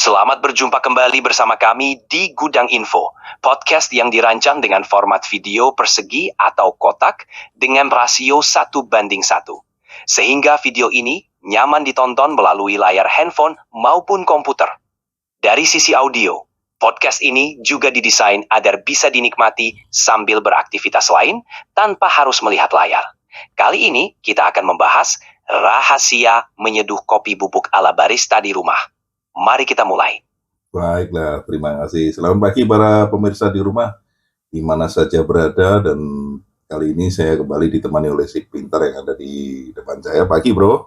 Selamat berjumpa kembali bersama kami di Gudang Info, podcast yang dirancang dengan format video persegi atau kotak dengan rasio 1:1. Sehingga video ini nyaman ditonton melalui layar handphone maupun komputer. Dari sisi audio, podcast ini juga didesain agar bisa dinikmati sambil beraktivitas lain tanpa harus melihat layar. Kali ini kita akan membahas rahasia menyeduh kopi bubuk ala barista di rumah. Mari kita mulai. Baiklah, terima kasih. Selamat pagi para pemirsa di rumah, di mana saja berada, dan kali ini saya kembali ditemani oleh si pintar yang ada di depan saya. Pagi, bro.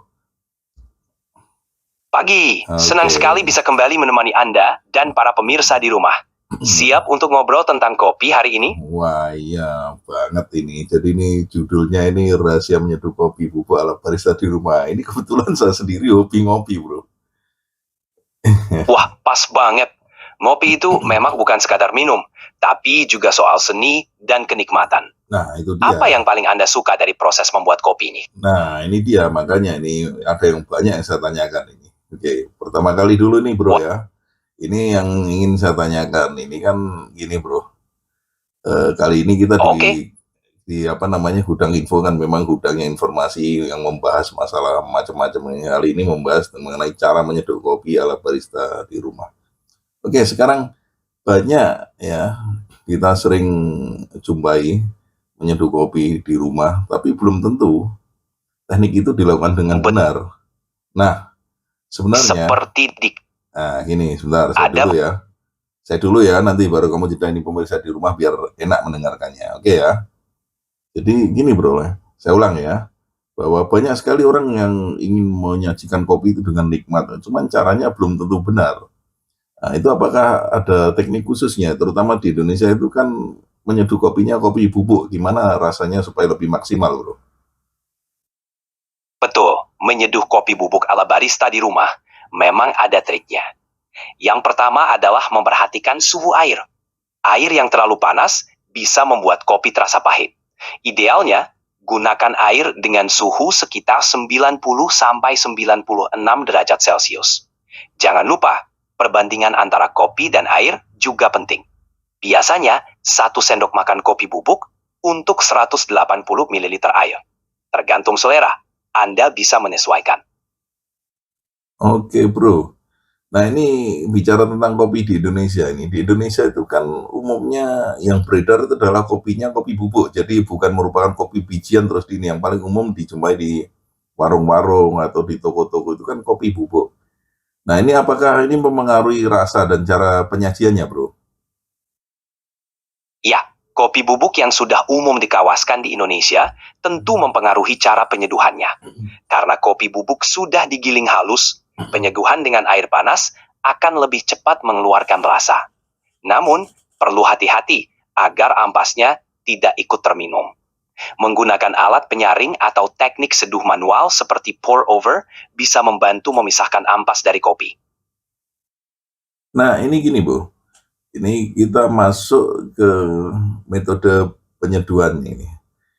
Pagi, Oke. senang sekali bisa kembali menemani Anda dan para pemirsa di rumah. Siap untuk ngobrol tentang kopi hari ini? Wah, iya banget ini. Jadi ini judulnya ini rahasia menyeduh kopi bubuk ala barista di rumah. Ini kebetulan saya sendiri hobi ngopi, bro. Wah, pas banget. Ngopi itu memang bukan sekadar minum, tapi juga soal seni dan kenikmatan. Nah, itu dia. Apa yang paling Anda suka dari proses membuat kopi ini? Nah, ini dia, makanya ini ada yang banyak yang saya tanyakan ini. Oke, pertama kali dulu nih, bro, ya. Ini yang ingin saya tanyakan. Ini kan gini, bro. Kali ini kita di apa namanya, Gudang Info kan memang gudangnya informasi yang membahas masalah macam-macam. Kali ini membahas mengenai cara menyeduh kopi ala barista di rumah. Oke, sekarang banyak ya kita sering jumpai menyeduh kopi di rumah, tapi belum tentu teknik itu dilakukan dengan benar. Nah, sebenarnya nah gini, sebentar, saya dulu ya, nanti baru kamu ceritain pemirsa di rumah biar enak mendengarkannya. Oke ya. Jadi gini, bro, saya ulang ya, bahwa banyak sekali orang yang ingin menyajikan kopi itu dengan nikmat, cuman caranya belum tentu benar. Nah, itu apakah ada teknik khususnya, terutama di Indonesia itu kan menyeduh kopinya kopi bubuk, gimana rasanya supaya lebih maksimal, bro? Betul, menyeduh kopi bubuk ala barista di rumah memang ada triknya. Yang pertama adalah memperhatikan suhu air. Air yang terlalu panas bisa membuat kopi terasa pahit. Idealnya, gunakan air dengan suhu sekitar 90-96 derajat Celcius. Jangan lupa, perbandingan antara kopi dan air juga penting. Biasanya, 1 sendok makan kopi bubuk untuk 180 ml air. Tergantung selera, Anda bisa menyesuaikan. Oke, bro. Nah, ini bicara tentang kopi di Indonesia ini. Di Indonesia itu kan umumnya yang beredar itu adalah kopinya kopi bubuk. Jadi bukan merupakan kopi bijian terus ini yang paling umum dijumpai di warung-warung atau di toko-toko itu kan kopi bubuk. Nah, ini apakah ini mempengaruhi rasa dan cara penyajiannya, bro? Ya, kopi bubuk yang sudah umum dikawaskan di Indonesia tentu mempengaruhi cara penyeduhannya. Karena kopi bubuk sudah digiling halus, penyeduhan dengan air panas akan lebih cepat mengeluarkan rasa. Namun, perlu hati-hati agar ampasnya tidak ikut terminum. Menggunakan alat penyaring atau teknik seduh manual seperti pour over bisa membantu memisahkan ampas dari kopi. Nah, ini gini, Bu. Ini kita masuk ke metode penyeduhan ini.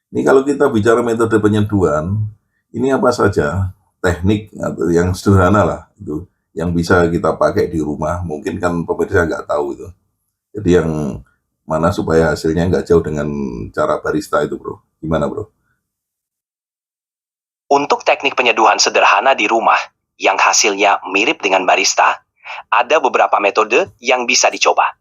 Ini kalau kita bicara metode penyeduhan, ini apa saja teknik atau yang sederhana lah itu yang bisa kita pakai di rumah. Mungkin kan pemirsa nggak tahu itu. Jadi yang mana supaya hasilnya nggak jauh dengan cara barista itu, bro. Gimana, bro? Untuk teknik penyeduhan sederhana di rumah yang hasilnya mirip dengan barista, ada beberapa metode yang bisa dicoba.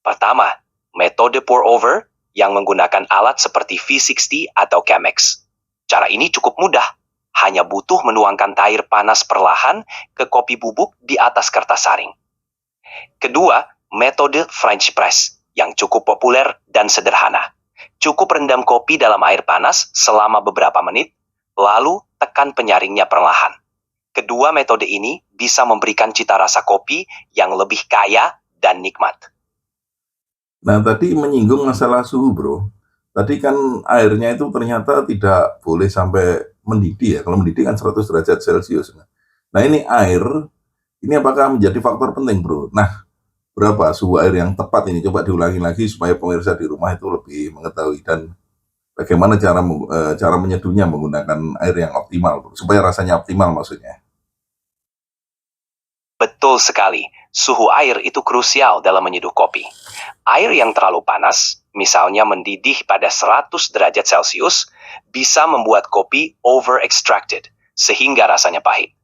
Pertama, metode pour over yang menggunakan alat seperti V60 atau Chemex. Cara ini cukup mudah, hanya butuh menuangkan air panas perlahan ke kopi bubuk di atas kertas saring. Kedua, metode French press yang cukup populer dan sederhana. Cukup rendam kopi dalam air panas selama beberapa menit, lalu tekan penyaringnya perlahan. Kedua metode ini bisa memberikan cita rasa kopi yang lebih kaya dan nikmat. Nah, tadi menyinggung masalah suhu, bro. Tadi kan airnya itu ternyata tidak boleh sampai mendidih ya. Kalau mendidih kan 100 derajat Celcius. Nah, ini air, ini apakah menjadi faktor penting, bro? Nah, berapa suhu air yang tepat ini? Coba diulangi lagi supaya pemirsa di rumah itu lebih mengetahui. Dan bagaimana cara menyeduhnya menggunakan air yang optimal, bro. Supaya rasanya optimal maksudnya. Betul sekali, suhu air itu krusial dalam menyeduh kopi. Air yang terlalu panas, misalnya mendidih pada 100 derajat Celcius, bisa membuat kopi over-extracted, sehingga rasanya pahit.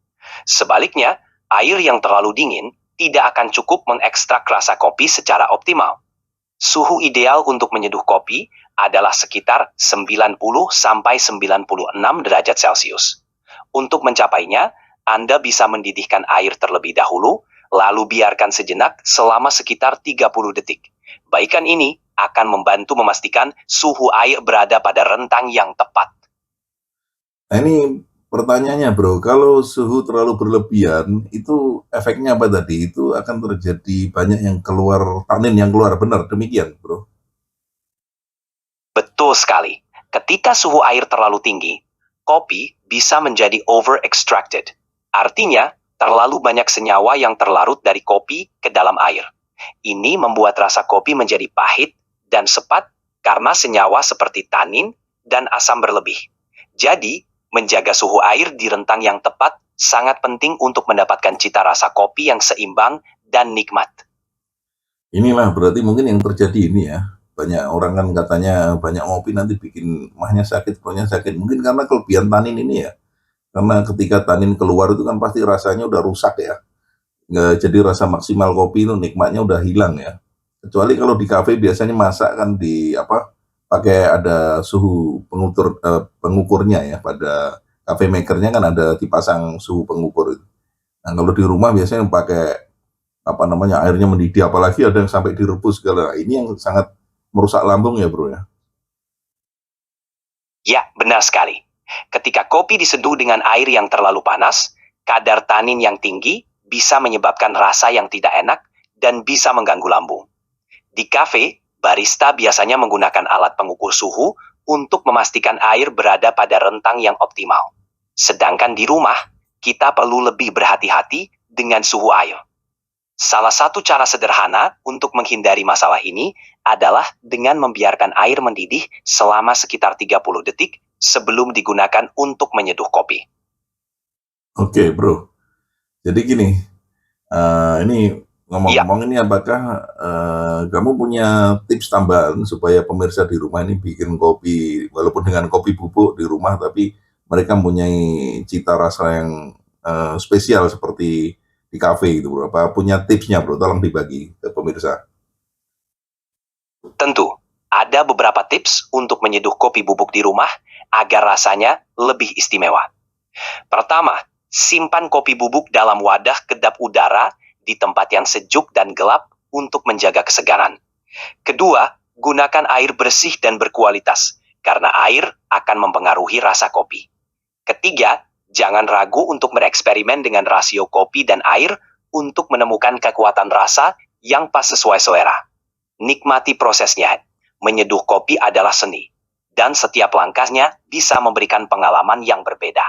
Sebaliknya, air yang terlalu dingin tidak akan cukup mengekstrak rasa kopi secara optimal. Suhu ideal untuk menyeduh kopi adalah sekitar 90–96 derajat Celcius. Untuk mencapainya, Anda bisa mendidihkan air terlebih dahulu, lalu biarkan sejenak selama sekitar 30 detik. Baikan ini akan membantu memastikan suhu air berada pada rentang yang tepat. Nah ini pertanyaannya bro, kalau suhu terlalu berlebihan, itu efeknya apa tadi? Itu akan terjadi banyak yang keluar, tanin yang keluar, benar demikian bro? Betul sekali. Ketika suhu air terlalu tinggi, kopi bisa menjadi over-extracted. Artinya, terlalu banyak senyawa yang terlarut dari kopi ke dalam air. Ini membuat rasa kopi menjadi pahit dan sepat karena senyawa seperti tanin dan asam berlebih. Jadi, menjaga suhu air di rentang yang tepat sangat penting untuk mendapatkan cita rasa kopi yang seimbang dan nikmat. Inilah berarti mungkin yang terjadi ini ya. Banyak orang kan katanya banyak ngopi nanti bikin mahnya sakit, perutnya sakit. Mungkin karena kelebihan tanin ini ya. Karena ketika tanin keluar itu kan pasti rasanya udah rusak ya. Nggak jadi rasa maksimal kopi itu nikmatnya udah hilang ya. Kecuali kalau di kafe biasanya masak kan di apa pakai ada suhu pengukurnya ya, pada cafe makernya kan ada dipasang suhu pengukur itu. Nah kalau di rumah biasanya pakai apa namanya airnya mendidih, apalagi ada yang sampai direbus segala. Ini yang sangat merusak lambung ya bro ya. Ya, benar sekali. Ketika kopi diseduh dengan air yang terlalu panas, kadar tanin yang tinggi bisa menyebabkan rasa yang tidak enak dan bisa mengganggu lambung. Di kafe, barista biasanya menggunakan alat pengukur suhu untuk memastikan air berada pada rentang yang optimal. Sedangkan di rumah, kita perlu lebih berhati-hati dengan suhu air. Salah satu cara sederhana untuk menghindari masalah ini adalah dengan membiarkan air mendidih selama sekitar 30 detik sebelum digunakan untuk menyeduh kopi. Oke bro, jadi gini, ini ngomong-ngomong ini apakah kamu punya tips tambahan supaya pemirsa di rumah ini bikin kopi, walaupun dengan kopi bubuk di rumah, tapi mereka mempunyai cita rasa yang spesial seperti di kafe gitu bro? Apa punya tipsnya bro? Tolong dibagi ke pemirsa. Tentu, ada beberapa tips untuk menyeduh kopi bubuk di rumah agar rasanya lebih istimewa. Pertama, simpan kopi bubuk dalam wadah kedap udara di tempat yang sejuk dan gelap untuk menjaga kesegaran. Kedua, gunakan air bersih dan berkualitas, karena air akan mempengaruhi rasa kopi. Ketiga, jangan ragu untuk bereksperimen dengan rasio kopi dan air untuk menemukan kekuatan rasa yang pas sesuai selera. Nikmati prosesnya. Menyeduh kopi adalah seni, dan setiap langkahnya bisa memberikan pengalaman yang berbeda.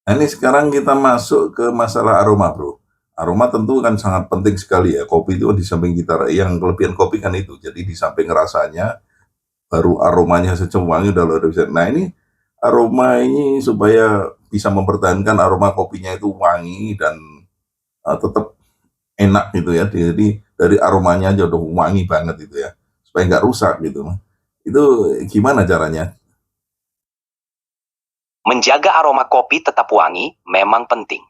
Nah ini sekarang kita masuk ke masalah aroma bro. Aroma tentu kan sangat penting sekali ya. Kopi itu di samping kita, yang kelebihan kopi kan itu. Jadi di samping rasanya, baru aromanya secem wangi udah luar biasa. Nah ini aroma ini supaya bisa mempertahankan aroma kopinya itu wangi dan tetap enak gitu ya. Jadi dari aromanya aja udah wangi banget itu ya. Supaya nggak rusak gitu. Itu gimana caranya? Menjaga aroma kopi tetap wangi memang penting.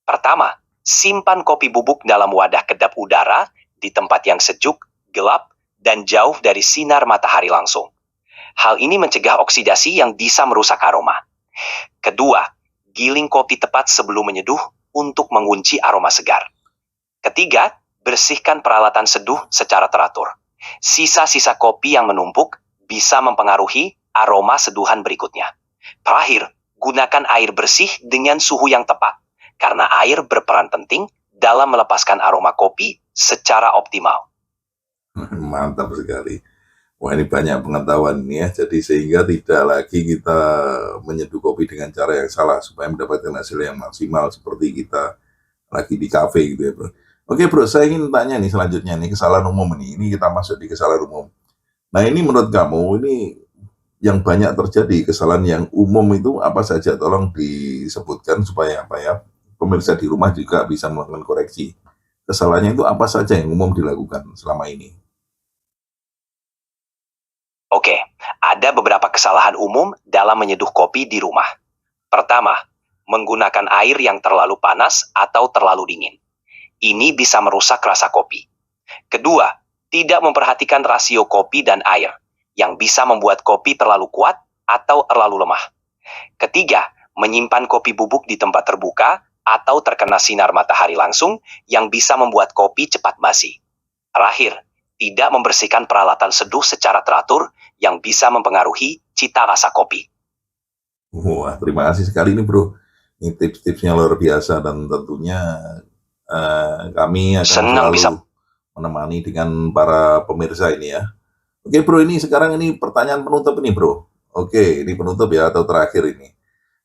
Pertama, simpan kopi bubuk dalam wadah kedap udara di tempat yang sejuk, gelap, dan jauh dari sinar matahari langsung. Hal ini mencegah oksidasi yang bisa merusak aroma. Kedua, giling kopi tepat sebelum menyeduh untuk mengunci aroma segar. Ketiga, bersihkan peralatan seduh secara teratur. Sisa-sisa kopi yang menumpuk bisa mempengaruhi aroma seduhan berikutnya. Terakhir, gunakan air bersih dengan suhu yang tepat, karena air berperan penting dalam melepaskan aroma kopi secara optimal. Mantap sekali. Wah ini banyak pengetahuan nih ya, jadi sehingga tidak lagi kita menyeduh kopi dengan cara yang salah supaya mendapatkan hasil yang maksimal seperti kita lagi di kafe gitu ya bro. Oke bro, saya ingin tanya nih selanjutnya nih, kesalahan umum ini kita masuk di kesalahan umum. Nah ini menurut kamu ini yang banyak terjadi, kesalahan yang umum itu apa saja? Tolong disebutkan supaya apa ya, pemirsa di rumah juga bisa melakukan koreksi. Kesalahannya itu apa saja yang umum dilakukan selama ini? Oke, ada beberapa kesalahan umum dalam menyeduh kopi di rumah. Pertama, menggunakan air yang terlalu panas atau terlalu dingin. Ini bisa merusak rasa kopi. Kedua, tidak memperhatikan rasio kopi dan air, yang bisa membuat kopi terlalu kuat atau terlalu lemah. Ketiga, menyimpan kopi bubuk di tempat terbuka atau terkena sinar matahari langsung yang bisa membuat kopi cepat basi. Terakhir, tidak membersihkan peralatan seduh secara teratur yang bisa mempengaruhi cita rasa kopi. Wah, terima kasih sekali nih bro. Ini tips-tipsnya luar biasa dan tentunya kami akan Senang selalu bisa menemani dengan para pemirsa ini ya. Oke bro, ini sekarang ini pertanyaan penutup ini bro. Oke, ini penutup ya atau terakhir ini.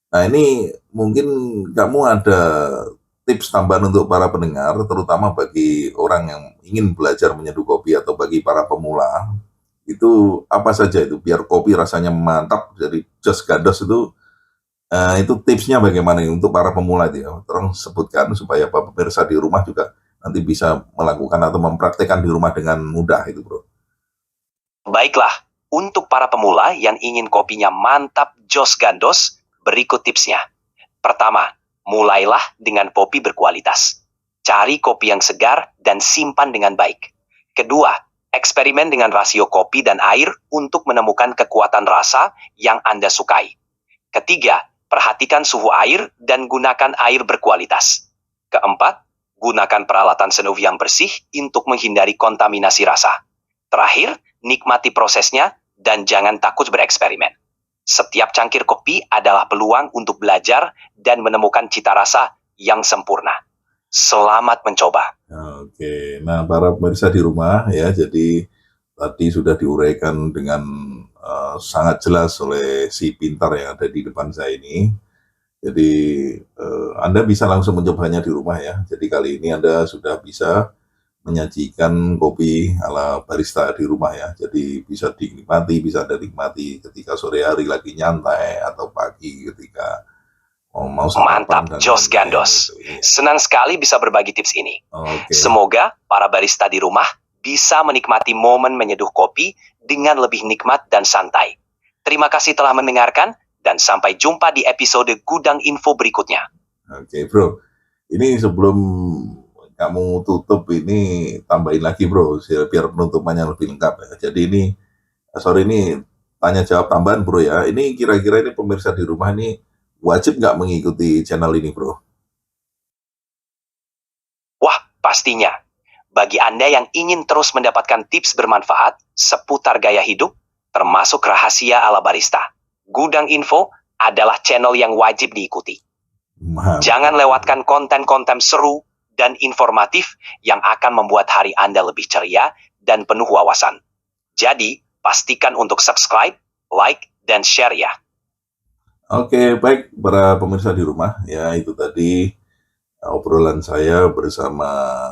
Nah ini mungkin kamu ada tips tambahan untuk para pendengar, terutama bagi orang yang ingin belajar menyeduh kopi atau bagi para pemula. Itu apa saja itu biar kopi rasanya mantap dari Jos Gandos itu tipsnya bagaimana untuk para pemula itu ya? Tolong sebutkan supaya para pemirsa di rumah juga nanti bisa melakukan atau mempraktekkan di rumah dengan mudah itu bro. Baiklah, untuk para pemula yang ingin kopinya mantap Jos Gandos, berikut tipsnya. Pertama, mulailah dengan kopi berkualitas. Cari kopi yang segar dan simpan dengan baik. Kedua, eksperimen dengan rasio kopi dan air untuk menemukan kekuatan rasa yang Anda sukai. Ketiga, perhatikan suhu air dan gunakan air berkualitas. Keempat, gunakan peralatan seduh yang bersih untuk menghindari kontaminasi rasa. Terakhir, nikmati prosesnya dan jangan takut bereksperimen. Setiap cangkir kopi adalah peluang untuk belajar dan menemukan cita rasa yang sempurna. Selamat mencoba. Oke, nah para pemirsa di rumah ya, jadi tadi sudah diuraikan dengan sangat jelas oleh si pintar yang ada di depan saya ini. Jadi Anda bisa langsung mencobanya di rumah ya. Jadi kali ini Anda sudah bisa menyajikan kopi ala barista di rumah ya. Jadi bisa dinikmati, bisa Anda nikmati ketika sore hari lagi nyantai atau pagi ketika mau sarapan Mantap, dan Jos lain-lain Gandos. gitu. Iya. Senang sekali bisa berbagi tips ini. Oke. Semoga para barista di rumah bisa menikmati momen menyeduh kopi dengan lebih nikmat dan santai. Terima kasih telah mendengarkan dan sampai jumpa di episode Gudang Info berikutnya. Oke bro, ini sebelum kamu tutup ini tambahin lagi bro, biar penutupannya lebih lengkap ya. Jadi ini, sorry ini tanya jawab tambahan bro ya. Ini kira-kira ini pemirsa di rumah ini wajib nggak mengikuti channel ini bro? Wah, pastinya. Bagi Anda yang ingin terus mendapatkan tips bermanfaat seputar gaya hidup, termasuk rahasia ala barista, Gudang Info adalah channel yang wajib diikuti. Jangan lewatkan konten-konten seru dan informatif yang akan membuat hari Anda lebih ceria dan penuh wawasan. Jadi, pastikan untuk subscribe, like, dan share ya. Oke, baik para pemirsa di rumah ya, itu tadi obrolan saya bersama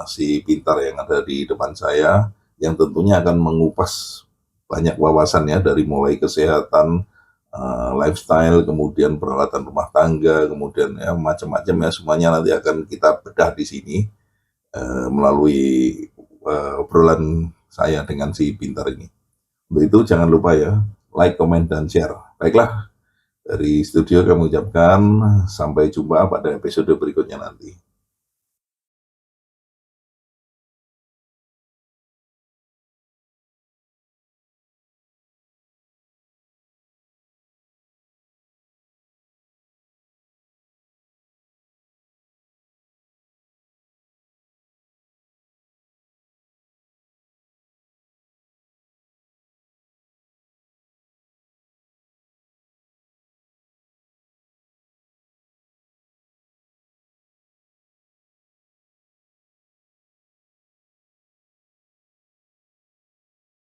si pintar yang ada di depan saya yang tentunya akan mengupas banyak wawasan ya, dari mulai kesehatan, lifestyle, kemudian peralatan rumah tangga, kemudian ya macam-macam ya, semuanya nanti akan kita bedah di sini melalui obrolan saya dengan si pintar ini. Untuk itu jangan lupa ya, like, comment, dan share. Baiklah, dari studio kami ucapkan sampai jumpa pada episode berikutnya nanti.